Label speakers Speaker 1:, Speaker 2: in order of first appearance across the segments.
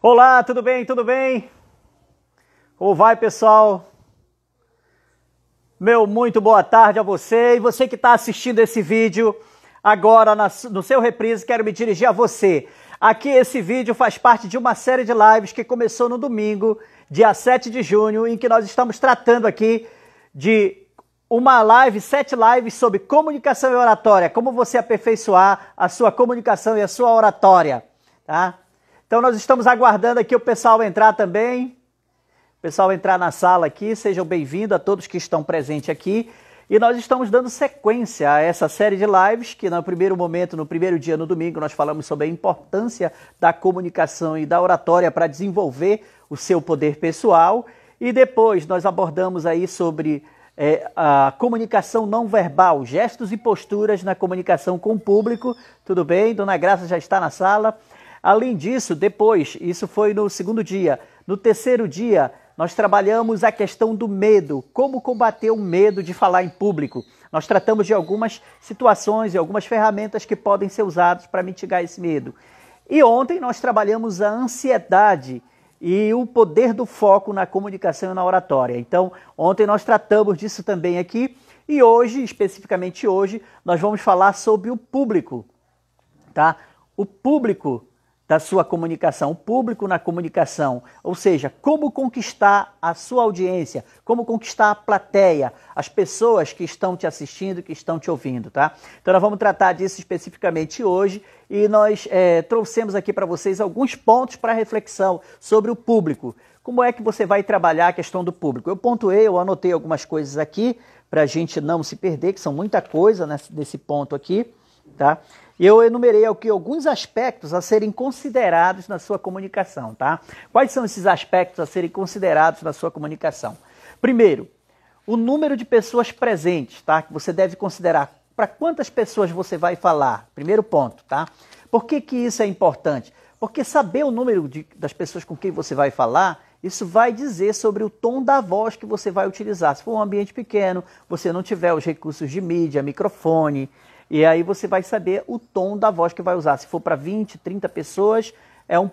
Speaker 1: Olá, tudo bem? Tudo bem? Como vai, pessoal? Muito boa tarde a você. E você que está assistindo esse vídeo agora no seu reprise, quero me dirigir a você. Aqui esse vídeo faz parte de uma série de lives que começou no domingo, dia 7 de junho, em que nós estamos tratando aqui de uma live, 7 lives sobre comunicação e oratória, como você aperfeiçoar a sua comunicação e a sua oratória, tá? Então nós estamos aguardando aqui o pessoal entrar também, o pessoal entrar na sala aqui, sejam bem-vindos a todos que estão presentes aqui. E nós estamos dando sequência a essa série de lives, que no primeiro momento, no primeiro dia, no domingo, nós falamos sobre a importância da comunicação e da oratória para desenvolver o seu poder pessoal. E depois nós abordamos aí sobre a comunicação não verbal, gestos e posturas na comunicação com o público. Tudo bem? Dona Graça já está na sala. Além disso, depois, isso foi no segundo dia. No terceiro dia, nós trabalhamos a questão do medo, como combater o medo de falar em público. Nós tratamos de algumas situações e algumas ferramentas que podem ser usadas para mitigar esse medo. E ontem nós trabalhamos a ansiedade e o poder do foco na comunicação e na oratória. Então, ontem nós tratamos disso também aqui. E hoje, especificamente hoje, nós vamos falar sobre o público, tá? O público da sua comunicação, o público na comunicação, ou seja, como conquistar a sua audiência, como conquistar a plateia, as pessoas que estão te assistindo, que estão te ouvindo, tá? Então nós vamos tratar disso especificamente hoje e nós trouxemos aqui para vocês alguns pontos para reflexão sobre o público. Como é que você vai trabalhar a questão do público? Eu anotei algumas coisas aqui para a gente não se perder, que são muita coisa nesse ponto aqui, tá? Eu enumerei aqui alguns aspectos a serem considerados na sua comunicação, tá? Quais são esses aspectos a serem considerados na sua comunicação? Primeiro, o número de pessoas presentes, tá? Que você deve considerar. Para quantas pessoas você vai falar? Primeiro ponto, tá? Por que isso é importante? Porque saber o número das pessoas com quem você vai falar, isso vai dizer sobre o tom da voz que você vai utilizar. Se for um ambiente pequeno, você não tiver os recursos de mídia, microfone, e aí você vai saber o tom da voz que vai usar. Se for para 20, 30 pessoas, é um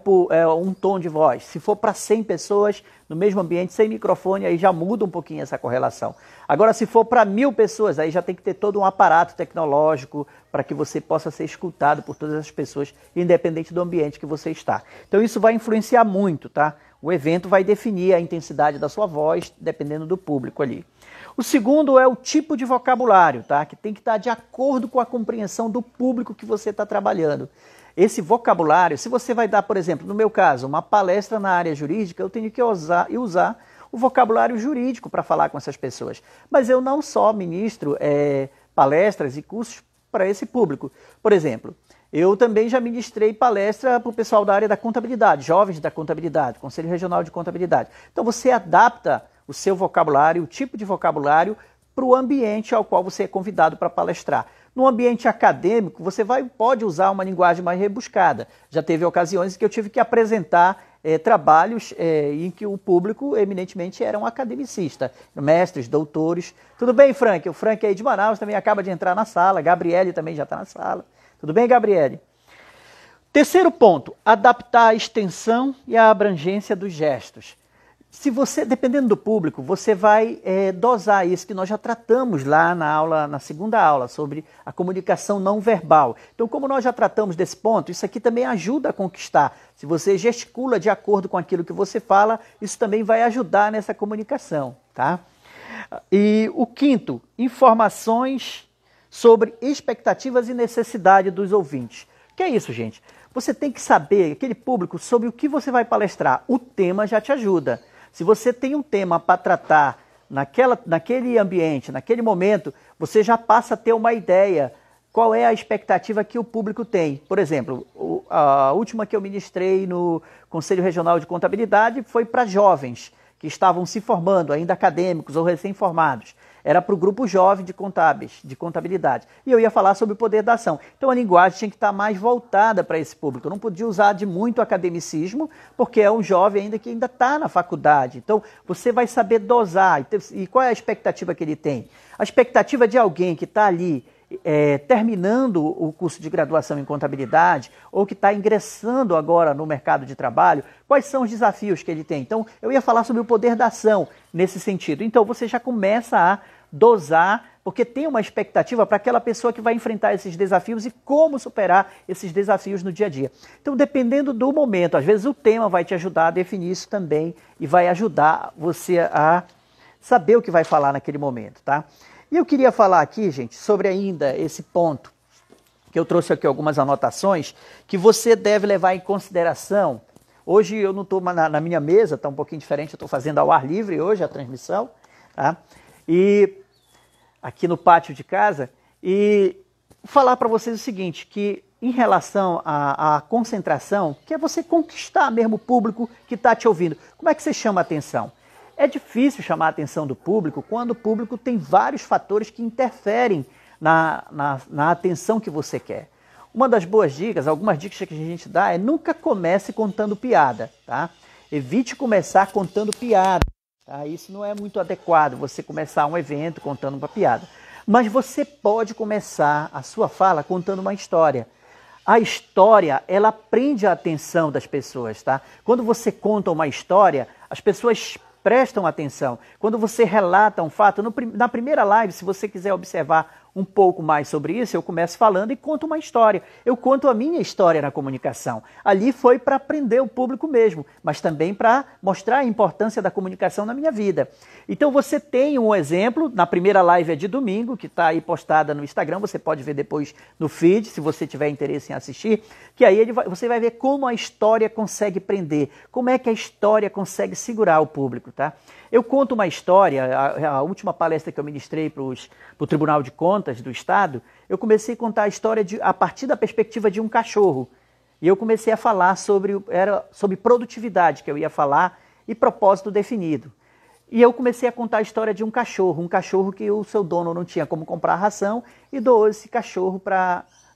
Speaker 1: tom de voz. Se for para 100 pessoas, no mesmo ambiente, sem microfone, aí já muda um pouquinho essa correlação. Agora, se for para 1000 pessoas, aí já tem que ter todo um aparato tecnológico para que você possa ser escutado por todas as pessoas, independente do ambiente que você está. Então, isso vai influenciar muito, tá? O evento vai definir a intensidade da sua voz, dependendo do público ali. O segundo é o tipo de vocabulário, tá? Que tem que estar de acordo com a compreensão do público que você está trabalhando. Esse vocabulário, se você vai dar, por exemplo, no meu caso, uma palestra na área jurídica, eu tenho que usar o vocabulário jurídico para falar com essas pessoas. Mas eu não só ministro palestras e cursos para esse público. Por exemplo, eu também já ministrei palestra para o pessoal da área da contabilidade, jovens da contabilidade, Conselho Regional de Contabilidade. Então você adapta o seu vocabulário, o tipo de vocabulário, para o ambiente ao qual você é convidado para palestrar. No ambiente acadêmico, você pode usar uma linguagem mais rebuscada. Já teve ocasiões em que eu tive que apresentar trabalhos em que o público eminentemente era um academicista, mestres, doutores. Tudo bem, Frank? O Frank aí de Manaus também acaba de entrar na sala, Gabriele também já está na sala. Tudo bem, Gabriele? Terceiro ponto, adaptar a extensão e a abrangência dos gestos. Se você, dependendo do público, você vai dosar isso que nós já tratamos lá na segunda aula, sobre a comunicação não verbal. Então, como nós já tratamos desse ponto, isso aqui também ajuda a conquistar. Se você gesticula de acordo com aquilo que você fala, isso também vai ajudar nessa comunicação, tá? E o quinto, informações sobre expectativas e necessidade dos ouvintes. O que é isso, gente? Você tem que saber, aquele público, sobre o que você vai palestrar. O tema já te ajuda. Se você tem um tema para tratar naquele ambiente, naquele momento, você já passa a ter uma ideia qual é a expectativa que o público tem. Por exemplo, a última que eu ministrei no Conselho Regional de Contabilidade foi para jovens que estavam se formando, ainda acadêmicos ou recém-formados. Era para o grupo jovem de contábeis, de contabilidade. E eu ia falar sobre o poder da ação. Então a linguagem tinha que estar mais voltada para esse público. Eu não podia usar de muito academicismo, porque é um jovem ainda que ainda está na faculdade. Então você vai saber dosar. E qual é a expectativa que ele tem? A expectativa de alguém que está ali terminando o curso de graduação em contabilidade ou que está ingressando agora no mercado de trabalho, quais são os desafios que ele tem. Então, eu ia falar sobre o poder da ação nesse sentido. Então, você já começa a dosar, porque tem uma expectativa para aquela pessoa que vai enfrentar esses desafios e como superar esses desafios no dia a dia. Então, dependendo do momento, às vezes o tema vai te ajudar a definir isso também e vai ajudar você a saber o que vai falar naquele momento, tá? E eu queria falar aqui, gente, sobre ainda esse ponto, que eu trouxe aqui algumas anotações, que você deve levar em consideração. Hoje eu não estou na minha mesa, está um pouquinho diferente, eu estou fazendo ao ar livre hoje a transmissão, tá? E aqui no pátio de casa, e falar para vocês o seguinte, que em relação à concentração, que é você conquistar mesmo o público que está te ouvindo, como é que você chama a atenção? É difícil chamar a atenção do público quando o público tem vários fatores que interferem na atenção que você quer. Uma das boas dicas, algumas dicas que a gente dá é nunca comece contando piada, tá? Evite começar contando piada, tá? Isso não é muito adequado, você começar um evento contando uma piada. Mas você pode começar a sua fala contando uma história. A história, ela prende a atenção das pessoas, tá? Quando você conta uma história, as pessoas prestam atenção. Quando você relata um fato, na primeira live, se você quiser observar um pouco mais sobre isso, eu começo falando e conto uma história. Eu conto a minha história na comunicação. Ali foi para aprender o público mesmo, mas também para mostrar a importância da comunicação na minha vida. Então você tem um exemplo, na primeira live é de domingo, que está aí postada no Instagram, você pode ver depois no feed, se você tiver interesse em assistir, que aí você vai ver como a história consegue prender, como é que a história consegue segurar o público, tá? Eu conto uma história, a última palestra que eu ministrei para o Tribunal de Contas do Estado, eu comecei a contar a história a partir da perspectiva de um cachorro. E eu comecei a falar sobre produtividade, que eu ia falar, e propósito definido. E eu comecei a contar a história de um cachorro que o seu dono não tinha como comprar ração e doou esse cachorro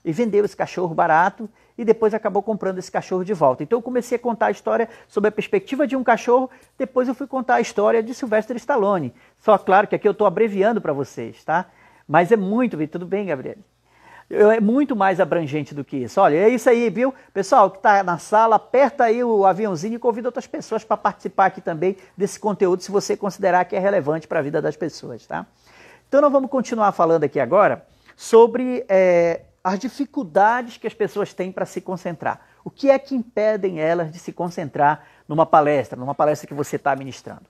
Speaker 1: e vendeu esse cachorro barato e depois acabou comprando esse cachorro de volta. Então eu comecei a contar a história sob a perspectiva de um cachorro, depois eu fui contar a história de Sylvester Stallone. Só claro que aqui eu estou abreviando para vocês, tá? Mas é muito, tudo bem, Gabriel? É muito mais abrangente do que isso. Olha, é isso aí, viu? Pessoal que está na sala, aperta aí o aviãozinho e convida outras pessoas para participar aqui também desse conteúdo, se você considerar que é relevante para a vida das pessoas, tá? Então nós vamos continuar falando aqui agora sobre as dificuldades que as pessoas têm para se concentrar. O que é que impedem elas de se concentrar numa palestra que você está ministrando?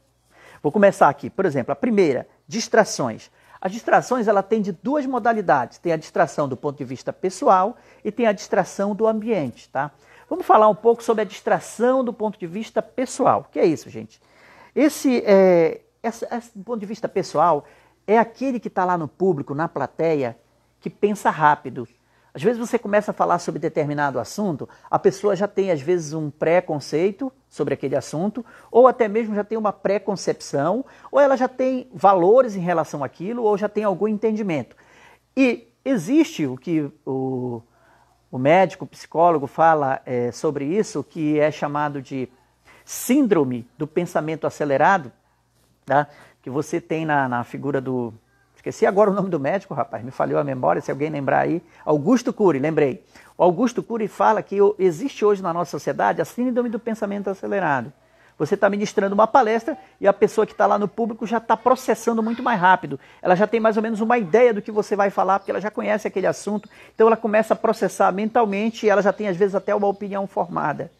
Speaker 1: Vou começar aqui. Por exemplo, a primeira, distrações. As distrações, ela tem de duas modalidades. Tem a distração do ponto de vista pessoal e tem a distração do ambiente, tá? Vamos falar um pouco sobre a distração do ponto de vista pessoal. O que é isso, gente? Esse ponto de vista pessoal é aquele que está lá no público, na plateia, que pensa rápido. Às vezes você começa a falar sobre determinado assunto, a pessoa já tem às vezes um pré-conceito sobre aquele assunto, ou até mesmo já tem uma pré-concepção, ou ela já tem valores em relação àquilo, ou já tem algum entendimento. E existe o que o médico, o psicólogo fala sobre isso, que é chamado de síndrome do pensamento acelerado, tá? Que você tem na figura do... Esqueci agora o nome do médico, rapaz, me falhou a memória, se alguém lembrar aí. Augusto Cury, lembrei. O Augusto Cury fala que existe hoje na nossa sociedade a síndrome do pensamento acelerado. Você está ministrando uma palestra e a pessoa que está lá no público já está processando muito mais rápido. Ela já tem mais ou menos uma ideia do que você vai falar, porque ela já conhece aquele assunto. Então ela começa a processar mentalmente e ela já tem às vezes até uma opinião formada.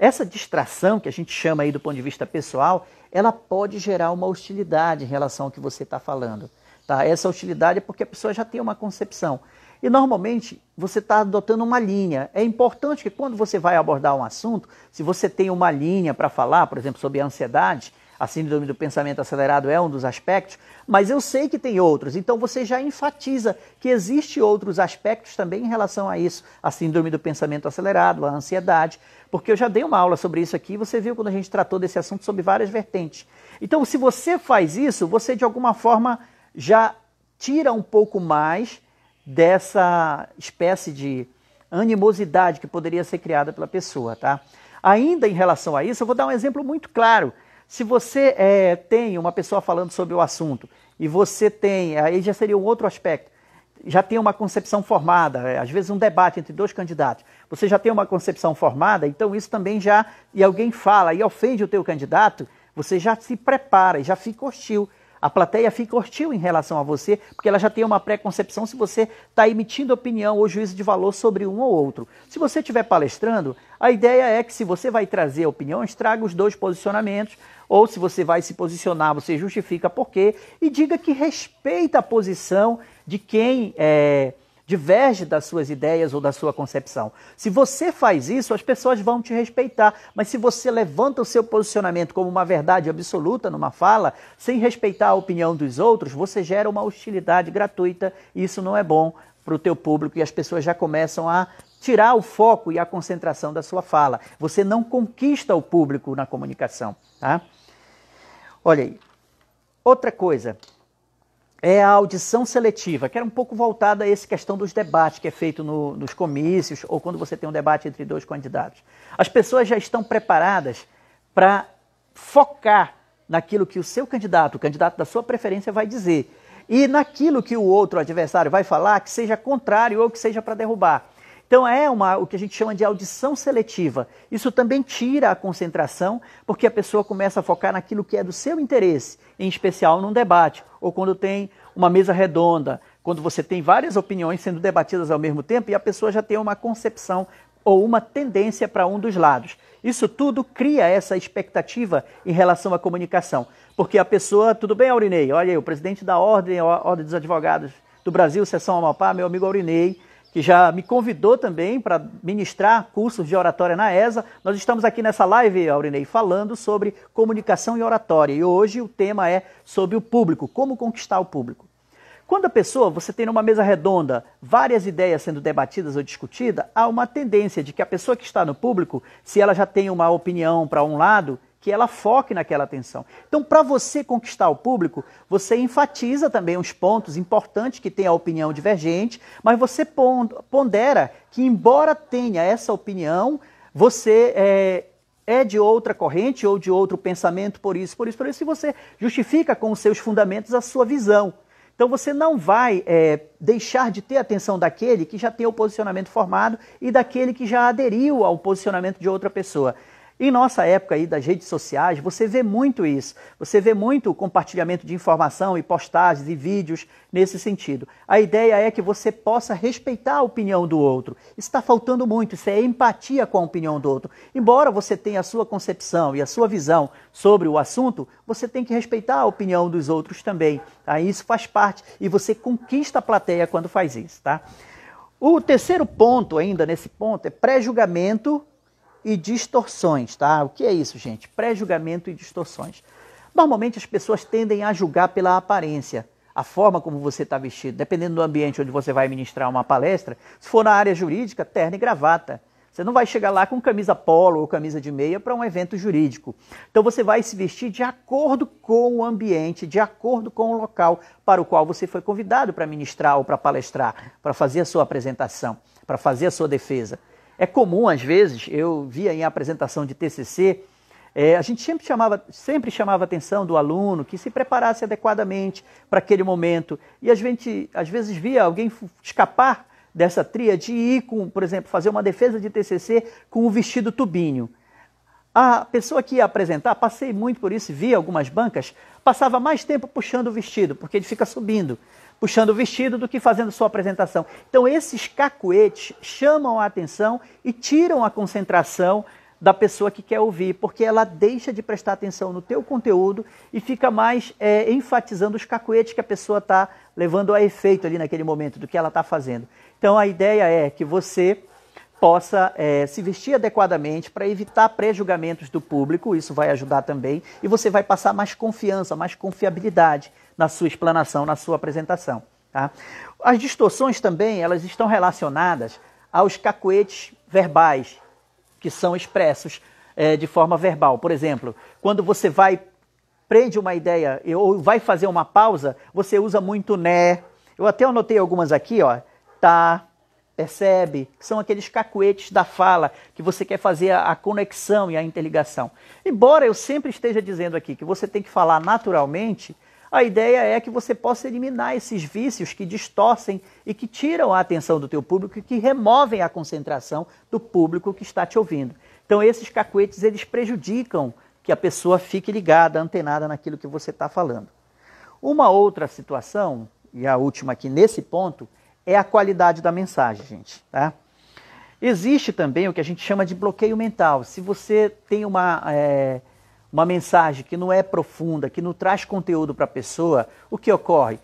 Speaker 1: Essa distração, que a gente chama aí do ponto de vista pessoal, ela pode gerar uma hostilidade em relação ao que você está falando. Tá? Essa hostilidade é porque a pessoa já tem uma concepção. E normalmente você está adotando uma linha. É importante que quando você vai abordar um assunto, se você tem uma linha para falar, por exemplo, sobre a ansiedade, a síndrome do pensamento acelerado é um dos aspectos, mas eu sei que tem outros. Então você já enfatiza que existem outros aspectos também em relação a isso, a síndrome do pensamento acelerado, a ansiedade, porque eu já dei uma aula sobre isso aqui, você viu quando a gente tratou desse assunto sobre várias vertentes. Então se você faz isso, você de alguma forma já tira um pouco mais dessa espécie de animosidade que poderia ser criada pela pessoa, tá? Ainda em relação a isso, eu vou dar um exemplo muito claro. Se você tem uma pessoa falando sobre o assunto e você tem, aí já seria um outro aspecto, já tem uma concepção formada, às vezes um debate entre dois candidatos, você já tem uma concepção formada, então isso também já, e alguém fala e ofende o teu candidato, você já se prepara e já fica hostil. A plateia fica hostil em relação a você, porque ela já tem uma preconcepção se você está emitindo opinião ou juízo de valor sobre um ou outro. Se você estiver palestrando, a ideia é que se você vai trazer opiniões, traga os dois posicionamentos, ou se você vai se posicionar, você justifica por quê, e diga que respeita a posição de quem diverge das suas ideias ou da sua concepção. Se você faz isso, as pessoas vão te respeitar, mas se você levanta o seu posicionamento como uma verdade absoluta numa fala, sem respeitar a opinião dos outros, você gera uma hostilidade gratuita e isso não é bom para o teu público e as pessoas já começam a tirar o foco e a concentração da sua fala. Você não conquista o público na comunicação, tá? Olha aí. Outra coisa é a audição seletiva, que era um pouco voltada a essa questão dos debates que é feito nos comícios ou quando você tem um debate entre dois candidatos. As pessoas já estão preparadas para focar naquilo que o seu candidato, o candidato da sua preferência, vai dizer. E naquilo que o outro adversário vai falar, que seja contrário ou que seja para derrubar. Então é o que a gente chama de audição seletiva. Isso também tira a concentração, porque a pessoa começa a focar naquilo que é do seu interesse, em especial num debate, ou quando tem uma mesa redonda, quando você tem várias opiniões sendo debatidas ao mesmo tempo e a pessoa já tem uma concepção ou uma tendência para um dos lados. Isso tudo cria essa expectativa em relação à comunicação, porque a pessoa, tudo bem, Aurinei? Olha aí, o presidente da Ordem dos Advogados do Brasil, Seção Amapá, meu amigo Aurinei, que já me convidou também para ministrar cursos de oratória na ESA. Nós estamos aqui nessa live, Aurinei, falando sobre comunicação e oratória. E hoje o tema é sobre o público, como conquistar o público. Quando a pessoa, você tem numa mesa redonda várias ideias sendo debatidas ou discutidas, há uma tendência de que a pessoa que está no público, se ela já tem uma opinião para um lado, que ela foque naquela atenção. Então, para você conquistar o público, você enfatiza também os pontos importantes que tem a opinião divergente, mas você pondera que, embora tenha essa opinião, você é de outra corrente ou de outro pensamento, por isso, e você justifica com os seus fundamentos a sua visão. Então você não vai deixar de ter atenção daquele que já tem o posicionamento formado e daquele que já aderiu ao posicionamento de outra pessoa. Em nossa época aí das redes sociais, você vê muito isso. Você vê muito o compartilhamento de informação e postagens e vídeos nesse sentido. A ideia é que você possa respeitar a opinião do outro. Isso está faltando muito, isso é empatia com a opinião do outro. Embora você tenha a sua concepção e a sua visão sobre o assunto, você tem que respeitar a opinião dos outros também. Tá? Isso faz parte e você conquista a plateia quando faz isso. Tá? O terceiro ponto ainda nesse ponto é pré-julgamento e distorções, tá? O que é isso, gente? Pré-julgamento e distorções. Normalmente as pessoas tendem a julgar pela aparência, a forma como você está vestido, dependendo do ambiente onde você vai ministrar uma palestra. Se for na área jurídica, terno e gravata. Você não vai chegar lá com camisa polo ou camisa de meia para um evento jurídico. Então você vai se vestir de acordo com o ambiente, de acordo com o local para o qual você foi convidado para ministrar ou para palestrar, para fazer a sua apresentação, para fazer a sua defesa. É comum, às vezes, eu via em apresentação de TCC, a gente sempre chamava a atenção do aluno que se preparasse adequadamente para aquele momento. E a gente, às vezes, via alguém escapar dessa tríade e ir, por exemplo, fazer uma defesa de TCC com o vestido tubinho. A pessoa que ia apresentar, passei muito por isso, via algumas bancas, passava mais tempo puxando o vestido, porque ele fica subindo, puxando o vestido do que fazendo sua apresentação. Então esses cacuetes chamam a atenção e tiram a concentração da pessoa que quer ouvir, porque ela deixa de prestar atenção no teu conteúdo e fica mais enfatizando os cacuetes que a pessoa está levando a efeito ali naquele momento, do que ela está fazendo. Então a ideia é que você possa se vestir adequadamente para evitar pré-julgamentos do público, isso vai ajudar também, e você vai passar mais confiança, mais confiabilidade na sua explanação, na sua apresentação. Tá? As distorções também, elas estão relacionadas aos cacuetes verbais, que são expressos de forma verbal. Por exemplo, quando você prende uma ideia ou vai fazer uma pausa, você usa muito né. Eu até anotei algumas aqui, ó, tá, percebe? São aqueles cacuetes da fala que você quer fazer a conexão e a interligação. Embora eu sempre esteja dizendo aqui que você tem que falar naturalmente, A ideia é que você possa eliminar esses vícios que distorcem e que tiram a atenção do teu público e que removem a concentração do público que está te ouvindo. Então esses cacuetes, eles prejudicam que a pessoa fique ligada, antenada naquilo que você está falando. Uma outra situação, e a última aqui nesse ponto, é a qualidade da mensagem, gente, tá? Existe também o que a gente chama de bloqueio mental. Se você tem uma mensagem que não é profunda, que não traz conteúdo para a pessoa, o que ocorre?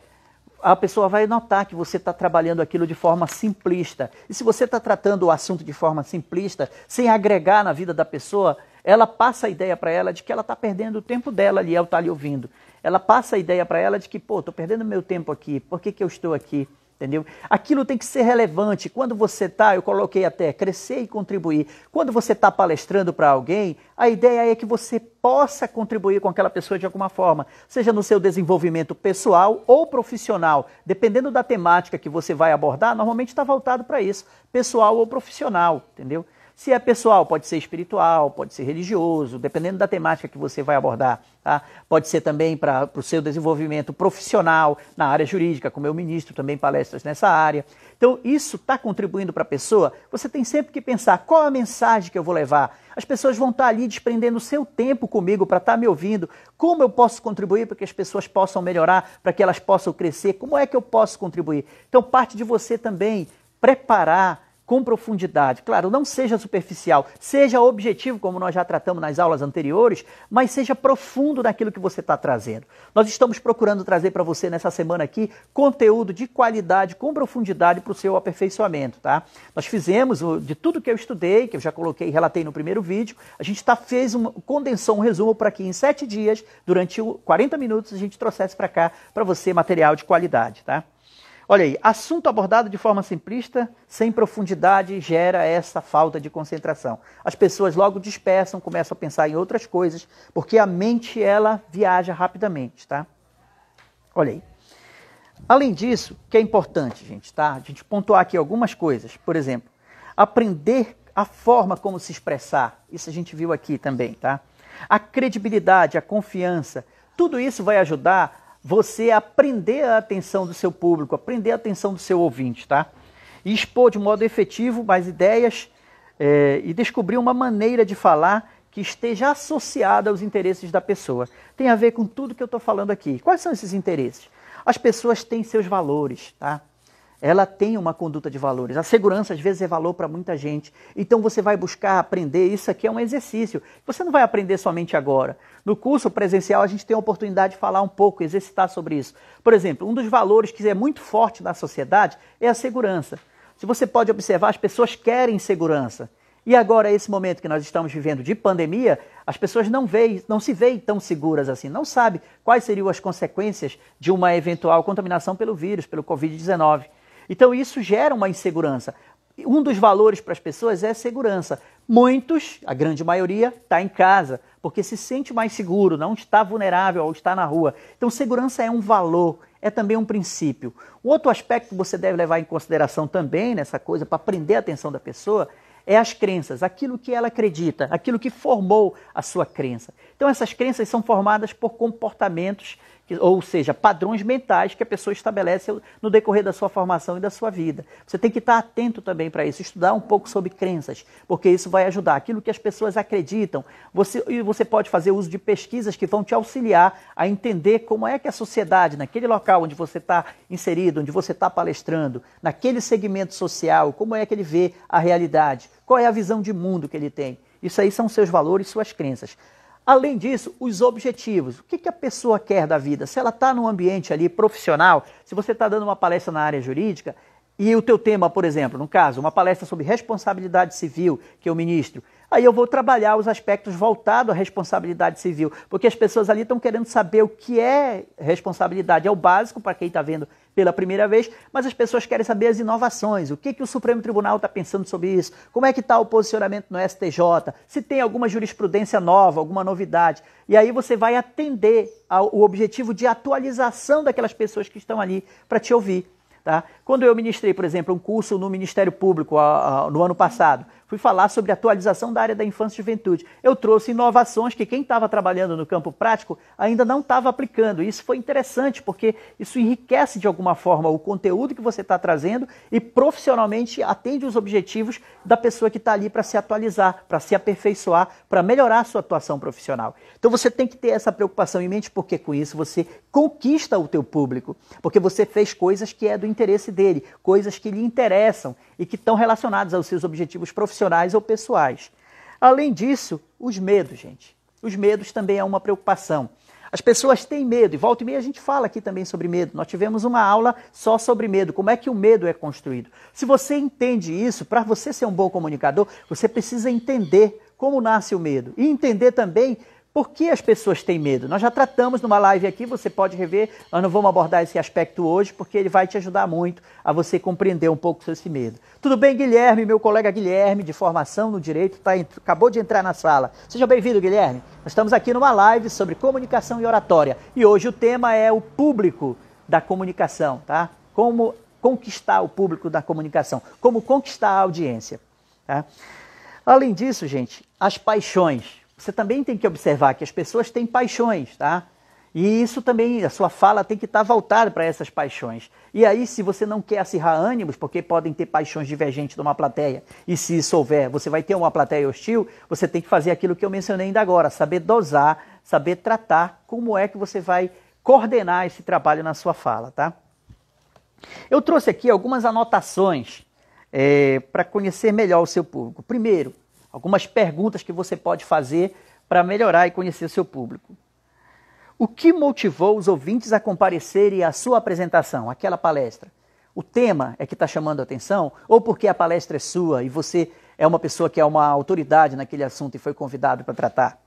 Speaker 1: A pessoa vai notar que você está trabalhando aquilo de forma simplista. E se você está tratando o assunto de forma simplista, sem agregar na vida da pessoa, ela passa a ideia para ela de que ela está perdendo o tempo dela ali, ela está ali ouvindo. Ela passa a ideia para ela de que, pô, estou perdendo meu tempo aqui, por que eu estou aqui? Entendeu? Aquilo tem que ser relevante. Quando você está, eu coloquei até, crescer e contribuir. Quando você está palestrando para alguém, a ideia é que você possa contribuir com aquela pessoa de alguma forma, seja no seu desenvolvimento pessoal ou profissional. Dependendo da temática que você vai abordar, normalmente está voltado para isso, pessoal ou profissional, entendeu? Se é pessoal, pode ser espiritual, pode ser religioso, dependendo da temática que você vai abordar. Tá? Pode ser também para o seu desenvolvimento profissional, na área jurídica, como eu ministro também palestras nessa área. Então, isso está contribuindo para a pessoa. Você tem sempre que pensar qual a mensagem que eu vou levar. As pessoas vão estar ali desprendendo o seu tempo comigo para estar me ouvindo. Como eu posso contribuir para que as pessoas possam melhorar, para que elas possam crescer? Como é que eu posso contribuir? Então, parte de você também preparar com profundidade. Claro, não seja superficial, seja objetivo, como nós já tratamos nas aulas anteriores, mas seja profundo naquilo que você está trazendo. Nós estamos procurando trazer para você nessa semana aqui conteúdo de qualidade, com profundidade para o seu aperfeiçoamento, tá? Nós fizemos de tudo que eu estudei, que eu já coloquei e relatei no primeiro vídeo, a gente condensou um resumo para que em 7 dias, durante 40 minutos, a gente trouxesse para cá, para você, material de qualidade, tá? Olha aí, assunto abordado de forma simplista, sem profundidade, gera essa falta de concentração. As pessoas logo dispersam, começam a pensar em outras coisas, porque a mente, ela viaja rapidamente, tá? Olha aí. Além disso, que é importante, gente, tá? A gente pontuar aqui algumas coisas. Por exemplo, aprender a forma como se expressar. Isso a gente viu aqui também, tá? A credibilidade, a confiança, tudo isso vai ajudar você aprender a atenção do seu público, aprender a atenção do seu ouvinte, tá? E expor de modo efetivo mais ideias e descobrir uma maneira de falar que esteja associada aos interesses da pessoa. Tem a ver com tudo que eu estou falando aqui. Quais são esses interesses? As pessoas têm seus valores, tá? Ela tem uma conduta de valores. A segurança, às vezes, é valor para muita gente. Então, você vai buscar aprender. Isso aqui é um exercício. Você não vai aprender somente agora. No curso presencial, a gente tem a oportunidade de falar um pouco, exercitar sobre isso. Por exemplo, um dos valores que é muito forte na sociedade é a segurança. Se você pode observar, as pessoas querem segurança. E agora, esse momento que nós estamos vivendo de pandemia, as pessoas não se veem tão seguras assim, não sabem quais seriam as consequências de uma eventual contaminação pelo vírus, pelo Covid-19. Então isso gera uma insegurança. Um dos valores para as pessoas é segurança. Muitos, a grande maioria, está em casa, porque se sente mais seguro, não está vulnerável ao estar na rua. Então segurança é um valor, é também um princípio. Um outro aspecto que você deve levar em consideração também nessa coisa, para prender a atenção da pessoa, é as crenças, aquilo que ela acredita, aquilo que formou a sua crença. Então essas crenças são formadas por comportamentos, ou seja, padrões mentais que a pessoa estabelece no decorrer da sua formação e da sua vida. Você tem que estar atento também para isso, estudar um pouco sobre crenças, porque isso vai ajudar. Aquilo que as pessoas acreditam, você pode fazer uso de pesquisas que vão te auxiliar a entender como é que a sociedade, naquele local onde você está inserido, onde você está palestrando, naquele segmento social, como é que ele vê a realidade, qual é a visão de mundo que ele tem. Isso aí são seus valores, suas crenças. Além disso, os objetivos. O que a pessoa quer da vida? Se ela está num ambiente ali profissional, se você está dando uma palestra na área jurídica e o teu tema, por exemplo, no caso, uma palestra sobre responsabilidade civil, que eu ministro, aí eu vou trabalhar os aspectos voltados à responsabilidade civil, porque as pessoas ali estão querendo saber o que é responsabilidade. É o básico para quem está vendo pela primeira vez, mas as pessoas querem saber as inovações, o que o Supremo Tribunal está pensando sobre isso, como é que está o posicionamento no STJ, se tem alguma jurisprudência nova, alguma novidade. E aí você vai atender ao objetivo de atualização daquelas pessoas que estão ali para te ouvir. Tá? Quando eu ministrei, por exemplo, um curso no Ministério Público no ano passado, Fui falar sobre atualização da área da infância e juventude. Eu trouxe inovações que quem estava trabalhando no campo prático ainda não estava aplicando. Isso foi interessante, porque isso enriquece de alguma forma o conteúdo que você está trazendo e profissionalmente atende os objetivos da pessoa que está ali para se atualizar, para se aperfeiçoar, para melhorar a sua atuação profissional. Então você tem que ter essa preocupação em mente, porque com isso você conquista o teu público, porque você fez coisas que é do interesse dele, coisas que lhe interessam e que estão relacionadas aos seus objetivos profissionais ou pessoais. Além disso, os medos, gente. Os medos também é uma preocupação. As pessoas têm medo, e volta e meia a gente fala aqui também sobre medo. Nós tivemos uma aula só sobre medo, como é que o medo é construído. Se você entende isso, para você ser um bom comunicador, você precisa entender como nasce o medo e entender também por que as pessoas têm medo. Nós já tratamos numa live aqui, você pode rever, nós não vamos abordar esse aspecto hoje, porque ele vai te ajudar muito a você compreender um pouco sobre esse medo. Tudo bem, Guilherme? Meu colega Guilherme, de formação no direito, acabou de entrar na sala. Seja bem-vindo, Guilherme. Nós estamos aqui numa live sobre comunicação e oratória. E hoje o tema é o público da comunicação, tá? Como conquistar o público da comunicação, como conquistar a audiência, tá? Além disso, gente, as paixões. Você também tem que observar que as pessoas têm paixões, tá? E isso também, a sua fala tem que estar voltada para essas paixões. E aí, se você não quer acirrar ânimos, porque podem ter paixões divergentes de uma plateia, e se isso houver, você vai ter uma plateia hostil, você tem que fazer aquilo que eu mencionei ainda agora, saber dosar, saber tratar como é que você vai coordenar esse trabalho na sua fala, tá? Eu trouxe aqui algumas anotações para conhecer melhor o seu público. Primeiro, algumas perguntas que você pode fazer para melhorar e conhecer o seu público. O que motivou os ouvintes a comparecerem à sua apresentação, àquela palestra? O tema é que está chamando a atenção? Ou porque a palestra é sua e você é uma pessoa que é uma autoridade naquele assunto e foi convidado para tratar?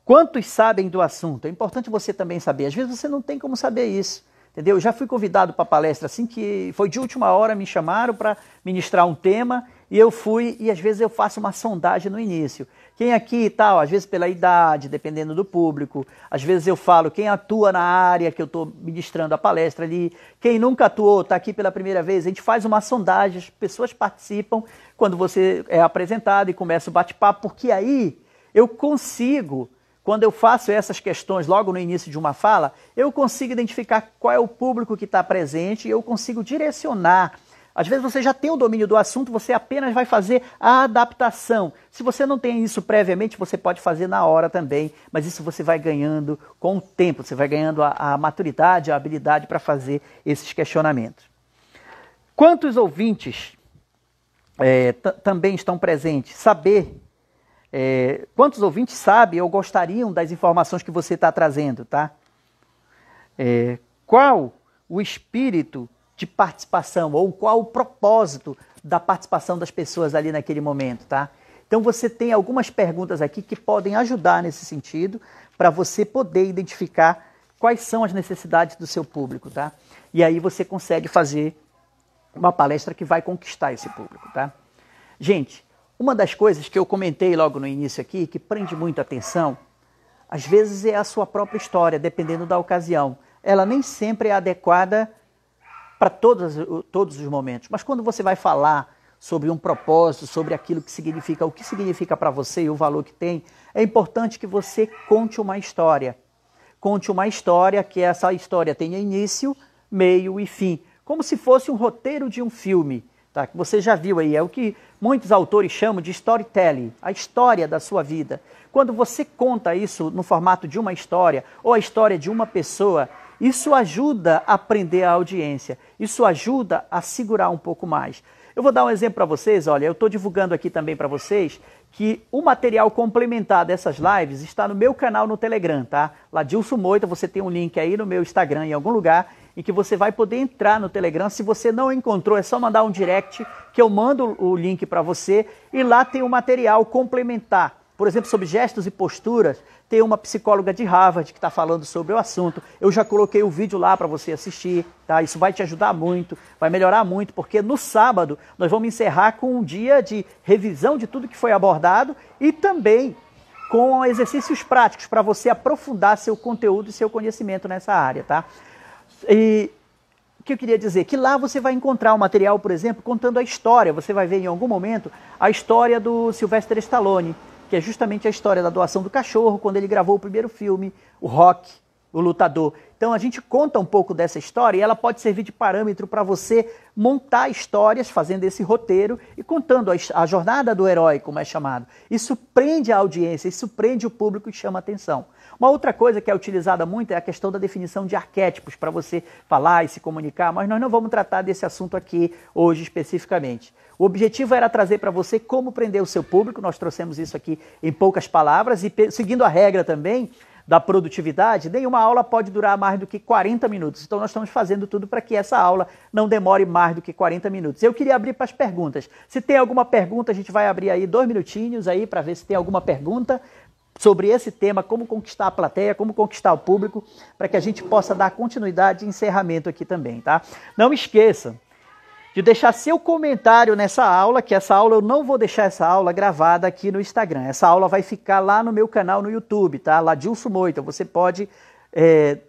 Speaker 1: Quantos sabem do assunto? É importante você também saber. Às vezes você não tem como saber isso. Entendeu? Eu já fui convidado para palestra assim que foi de última hora, me chamaram para ministrar um tema e eu fui e às vezes eu faço uma sondagem no início. Quem aqui e tal, às vezes pela idade, dependendo do público, às vezes eu falo quem atua na área que eu estou ministrando a palestra ali, quem nunca atuou, está aqui pela primeira vez, a gente faz uma sondagem, as pessoas participam quando você é apresentado e começa o bate-papo, porque aí eu consigo... Quando eu faço essas questões logo no início de uma fala, eu consigo identificar qual é o público que está presente e eu consigo direcionar. Às vezes você já tem o domínio do assunto, você apenas vai fazer a adaptação. Se você não tem isso previamente, você pode fazer na hora também, mas isso você vai ganhando com o tempo, você vai ganhando a maturidade, a habilidade para fazer esses questionamentos. Quantos ouvintes também estão presentes? Saber... quantos ouvintes sabem ou gostariam das informações que você está trazendo, tá? Qual o espírito de participação ou qual o propósito da participação das pessoas ali naquele momento, tá? Então você tem algumas perguntas aqui que podem ajudar nesse sentido para você poder identificar quais são as necessidades do seu público, tá? E aí você consegue fazer uma palestra que vai conquistar esse público, tá? Gente, uma das coisas que eu comentei logo no início aqui, que prende muito a atenção, às vezes é a sua própria história, dependendo da ocasião. Ela nem sempre é adequada para todos os momentos. Mas quando você vai falar sobre um propósito, sobre aquilo que significa, o que significa para você e o valor que tem, é importante que você conte uma história. Conte uma história que essa história tenha início, meio e fim. Como se fosse um roteiro de um filme. Tá? Que você já viu aí, é o que muitos autores chamam de storytelling, a história da sua vida. Quando você conta isso no formato de uma história, ou a história de uma pessoa, isso ajuda a prender a audiência, isso ajuda a segurar um pouco mais. Eu vou dar um exemplo para vocês, olha, eu estou divulgando aqui também para vocês que o material complementar dessas lives está no meu canal no Telegram, tá? Ladilson Moita, você tem um link aí no meu Instagram em algum lugar, em que você vai poder entrar no Telegram. Se você não encontrou, é só mandar um direct que eu mando o link para você e lá tem um material complementar. Por exemplo, sobre gestos e posturas, tem uma psicóloga de Harvard que está falando sobre o assunto. Eu já coloquei o vídeo lá para você assistir, tá? Isso vai te ajudar muito, vai melhorar muito, porque no sábado nós vamos encerrar com um dia de revisão de tudo que foi abordado e também com exercícios práticos para você aprofundar seu conteúdo e seu conhecimento nessa área, tá? E que eu queria dizer? Que lá você vai encontrar um material, por exemplo, contando a história. Você vai ver em algum momento a história do Sylvester Stallone, que é justamente a história da doação do cachorro, quando ele gravou o primeiro filme, o Rocky, o Lutador. Então a gente conta um pouco dessa história e ela pode servir de parâmetro para você montar histórias, fazendo esse roteiro e contando a jornada do herói, como é chamado. Isso prende a audiência, isso prende o público e chama a atenção. Uma outra coisa que é utilizada muito é a questão da definição de arquétipos para você falar e se comunicar, mas nós não vamos tratar desse assunto aqui hoje especificamente. O objetivo era trazer para você como prender o seu público, nós trouxemos isso aqui em poucas palavras e seguindo a regra também da produtividade, nenhuma aula pode durar mais do que 40 minutos. Então nós estamos fazendo tudo para que essa aula não demore mais do que 40 minutos. Eu queria abrir para as perguntas. Se tem alguma pergunta, a gente vai abrir aí 2 minutinhos aí para ver se tem alguma pergunta sobre esse tema, como conquistar a plateia, como conquistar o público, para que a gente possa dar continuidade e encerramento aqui também, tá? Não esqueça de deixar seu comentário nessa aula, que essa aula eu não vou deixar essa aula gravada aqui no Instagram. Essa aula vai ficar lá no meu canal no YouTube, tá? Ladilson Moita. Você pode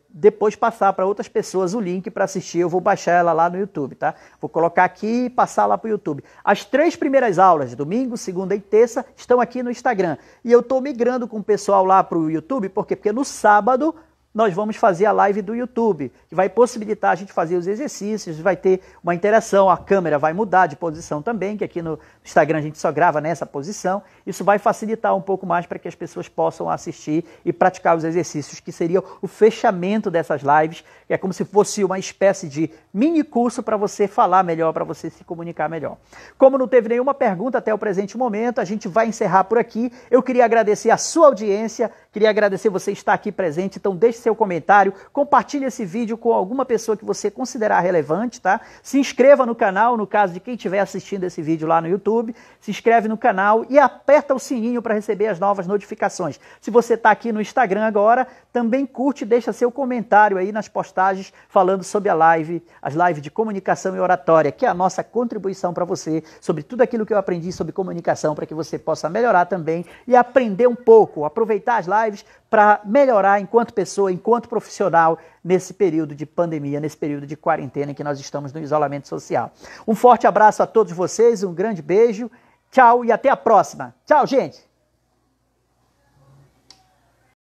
Speaker 1: depois passar para outras pessoas o link para assistir. Eu vou baixar ela lá no YouTube, tá? Vou colocar aqui e passar lá para o YouTube. As 3 primeiras aulas, domingo, segunda e terça, estão aqui no Instagram. E eu estou migrando com o pessoal lá para o YouTube, por quê? Porque no sábado nós vamos fazer a live do YouTube, que vai possibilitar a gente fazer os exercícios, vai ter uma interação, a câmera vai mudar de posição também, que aqui no Instagram a gente só grava nessa posição. Isso vai facilitar um pouco mais para que as pessoas possam assistir e praticar os exercícios, que seria o fechamento dessas lives, que é como se fosse uma espécie de mini curso para você falar melhor, para você se comunicar melhor. Como não teve nenhuma pergunta até o presente momento, a gente vai encerrar por aqui. Eu queria agradecer a sua audiência, queria agradecer você estar aqui presente, então deixe seu comentário, compartilhe esse vídeo com alguma pessoa que você considerar relevante, tá? Se inscreva no canal, no caso de quem estiver assistindo esse vídeo lá no YouTube, se inscreve no canal e aperta o sininho para receber as novas notificações. Se você está aqui no Instagram agora, também curte e deixa seu comentário aí nas postagens falando sobre as lives de comunicação e oratória, que é a nossa contribuição para você, sobre tudo aquilo que eu aprendi sobre comunicação, para que você possa melhorar também e aprender um pouco, aproveitar as lives para melhorar enquanto pessoa, enquanto profissional, nesse período de pandemia, nesse período de quarentena em que nós estamos no isolamento social. Um forte abraço a todos vocês, um grande beijo, tchau e até a próxima. Tchau, gente!